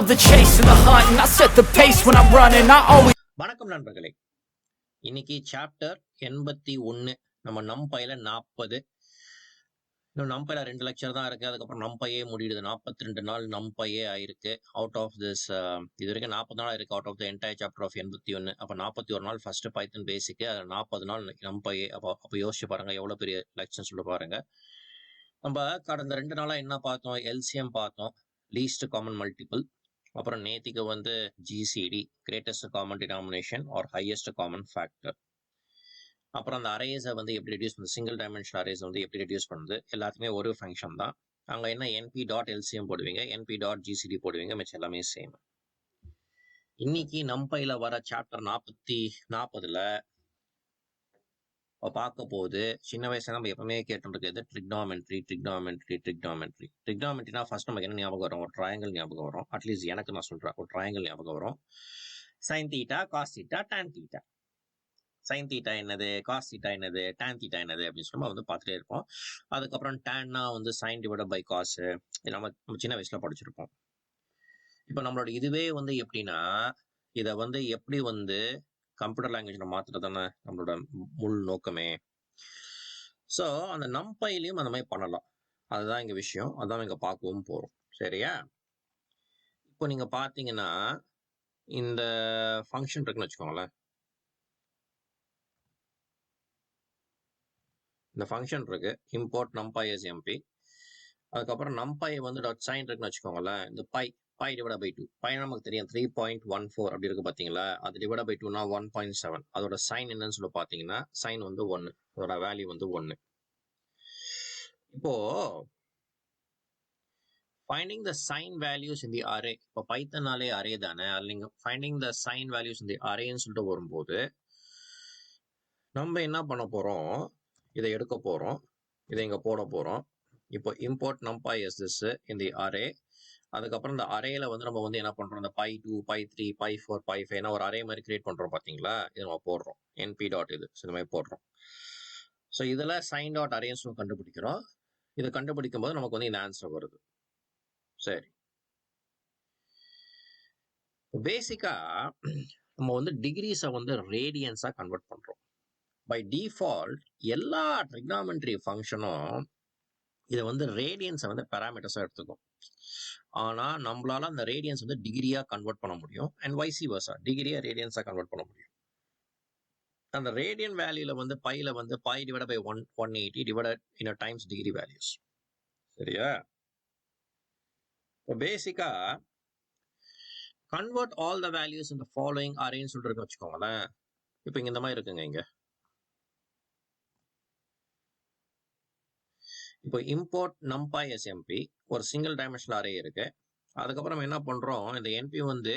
love the chase and the hunt, and I set the pace when I'm running. I always. வணக்கம் நண்பர்களே, இன்னைக்கு chapter 81. நம்ம நம்பைல 40. இன்னும் நம்பைல 2 lecture தான் இருக்கு. அதுக்கப்புறம் நம்பையே முடியுது. 42 நாள் நம்பையே ஆயிருக்கு. அவுட் ஆஃப் திஸ் இது வரைக்கும் 40 நாள் இருக்கு. Out of the entire chapter of 81. அப்போ 41 நாள் ஃபர்ஸ்ட் பைத்தன் பேசிக்கு, அது 40 நாள் நம்பையே. அப்போ யோசிச்சு பாருங்க எவ்வளோ பெரிய லெக்சர் சொல்ல பாருங்க. நம்ம கடந்த 2 நாளா என்ன பார்த்தோம்? எல்சிஎம் பார்த்தோம், லீஸ்ட் காமன் மல்டிபிள். அப்புறம் நேத்திக்கு வந்து GCD, greatest common denomination or highest common factor. அப்புறம் அந்த அரேஸை வந்து எப்படி ரெடியூஸ் பண்ணுது, சிங்கிள் டைமென்ஷன் அரேஸ் வந்து எப்படி ரெடியூஸ் பண்ணுது, எல்லாத்துக்குமே ஒரு ஃபங்க்ஷன் தான். அங்கே என்ன என்பி டாட் எல்சிஎம் போடுவீங்க, என்பி டாட் ஜிசிடி போடுவீங்க, மிச்சம் எல்லாமே சேம். இன்னைக்கு நம்பையில் வர சாப்டர் 40ல் பார்க்க போகுது. சின்ன வயசுல நம்ம எப்பவுமே கேட்டுருக்கிறது ட்ரிக்னாமெட்ரினா ஃபர்ஸ்ட் நமக்கு என்ன ஞாபகம் வரும்? ஒரு ட்ரையாங்கிள் ஞாபகம் வரும். அட்லீஸ்ட் எனக்கு நான் சொல்றேன், ஒரு ட்ரையாங்கிள் ஞாபகம் வரும். Sine theta, cos theta, tan theta. Sine theta என்னது, காஸ் தீட்டா என்னது, டான் தீட்டா என்னது அப்படின்னு சொல்லி நம்ம வந்து பார்த்துட்டே இருப்போம். அதுக்கப்புறம் டான்னா வந்து சைன் டிவைட் பை காஸ், நம்ம சின்ன வயசுல படிச்சிருப்போம். இப்போ நம்மளோட இதுவே வந்து எப்படின்னா, இதை வந்து எப்படி வந்து கம்ப்யூட்டர் லாங்குவேஜ்ல மாத்துறது தானே நம்மளோட முழு நோக்கமே. ஸோ அந்த நம்பையிலையும் அந்த மாதிரி பண்ணலாம். அதுதான் இங்க விஷயம், அதான் இங்க பார்க்கவும் போறோம். சரியா? இப்போ நீங்க பாத்தீங்கன்னா இந்த ஃபங்க்ஷன் இருக்குன்னு வச்சுக்கோங்களேன். இந்த ஃபங்க்ஷன் இருக்கு, இம்போர்ட் NumPy as MP. அதுக்கப்புறம் NumPy வந்து டாட் சைன் இருக்குன்னு வச்சுக்கோங்களேன். இந்த பை டிவைட் பை 2, பை நமக்கு தெரியும் 3.14 அப்படி இருக்கு பாத்தீங்களா. அது டிவைட் பை 2னா 1.7. அதோட சைன் என்னன்னு சொல்லி பாத்தீங்கன்னா, சைன் வந்து 1, அதோட வேல்யூ வந்து 1. இப்போ finding the sign values in the array, இப்போ பைத்தனாலே அரே தானே, அது நீங்க finding the sign values in the arrayன்னு சொல்லிட்டு வரும்போது நம்ம என்ன பண்ண போறோம், இதை எடுக்க போறோம், இதை இங்க போட போறோம். இப்போ import NumPy as this in the array. அதுக்கப்புறம் இந்த அரேல வந்து நம்ம வந்து என்ன பண்றோம், இந்த π2, π3, π4, π5 ஒரு அரே மாதிரி கிரியேட் பண்றோம் பாத்தீங்களா. இது நம்ம போடுறோம் np டாட் இது இந்த மாதிரி போடுறோம். ஸோ இதுல சைன் டாட் அரேஸ் கண்டுபிடிக்கிறோம். இது கண்டுபிடிக்கும் போது நமக்கு வந்து இந்த ஆன்சர் வருது. சரி, பேசிக்கா நம்ம வந்து டிகிரிஸை வந்து ரேடியன்ஸா கன்வெர்ட் பண்றோம். பை டிஃபால்ட் எல்லா ட்ரிக்னாமெட்ரி ஃபங்க்ஷனும் இதை வந்து ரேடியன்ஸை வந்து பேராமீட்டர்ஸா எடுத்துக்கும். ஆனா நம்மளால அந்த ரேடியன்ஸ் வந்து டிகிரியா கன்வெர்ட் பண்ண முடியும், அண்ட் வைசி வர்சா டிகிரியா ரேடியன்ஸா கன்வெர்ட் பண்ண முடியும். அந்த ரேடியன் வேல்யூல வந்து பைல வந்து pi divide by 180 divided in times degree values. சரியா? பேசிக்கா convert all the values in the following அரேன்னு சொல்லிட்டு வச்சுக்கோங்களேன். இப்போ இங்க இந்த மாதிரி இருக்குங்க. இங்க இப்போ இம்போர்ட் NumPy as MP, ஒரு சிங்கிள் டைமென்ஷனல் அரே இருக்கு. அதுக்கப்புறம் என்ன பண்றோம், இந்த NP வந்து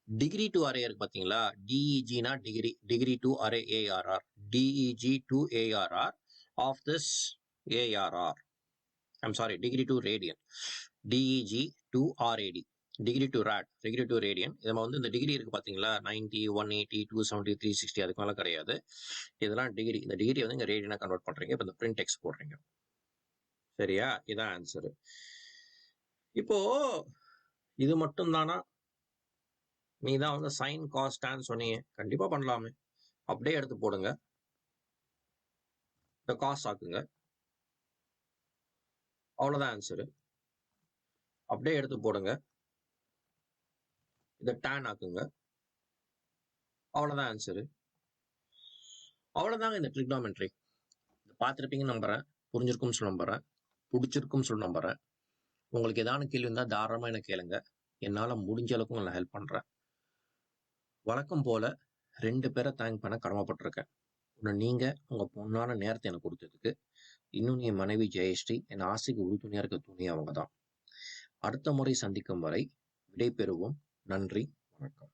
டிகிரி டு அரே இருக்கு பாத்தீங்களா. டிஇஜினா degree, degree to array ARR, DEG to ARR of this ARR. I'm sorry, degree to radian, DEG to RAD, degree to rad, degree to radian. இதை வந்து இந்த டிகிரி இருக்கு பாத்தீங்களா, 90, 180, 270, 360, அதுக்கு மேல கிடையாது. இதெல்லாம் டிகிரி. இந்த டிகிரி வந்து இங்க ரேடியனா கன்வெர்ட் பண்றீங்க. இப்போ இந்த பிரிண்ட் டெக்ஸ்ட் போடுறீங்க. சரியா? இதான் ஆன்சரு. இப்போ இது மட்டும் தானா? நீ தான் வந்து சைன் காஸ் டான் சொன்னீங்க, கண்டிப்பா பண்ணலாமே. அப்படியே எடுத்து போடுங்க, இந்த காஸ் ஆக்குங்க, அவ்வளவுதான் ஆன்சரு. அப்படியே எடுத்து போடுங்க, இதை டான் ஆக்குங்க, அவ்வளவுதான் ஆன்சரு. அவ்வளவுதாங்க இந்த ட்ரிக்னாமெட்ரி. பார்த்துருப்பீங்கன்னு நம்புறேன், புரிஞ்சிருக்கும்னு சொல்ல நம்புறேன், பிடிச்சிருக்கும்னு சொல்ல நம்புறேன். உங்களுக்கு ஏதாவது கேள்வி இருந்தா தாராளமா என்ன கேளுங்க, என்னால முடிஞ்ச அளவுக்கு உங்களை ஹெல்ப் பண்றேன். வழக்கம் போல 2 பேரை தேங்க் பண்ண கடமைப்பட்டிருக்கேன். ஒன்று நீங்க உங்க பொண்ணான நேரத்தை எனக்கு கொடுத்ததுக்கு, இன்னும் என் மனைவி ஜெயஸ்ரீ, என் ஆசைக்கு உறுதுணையா இருக்க துணி அவங்க தான். அடுத்த முறை சந்திக்கும் வரை விடை பெறுவோம். நன்றி, வணக்கம்.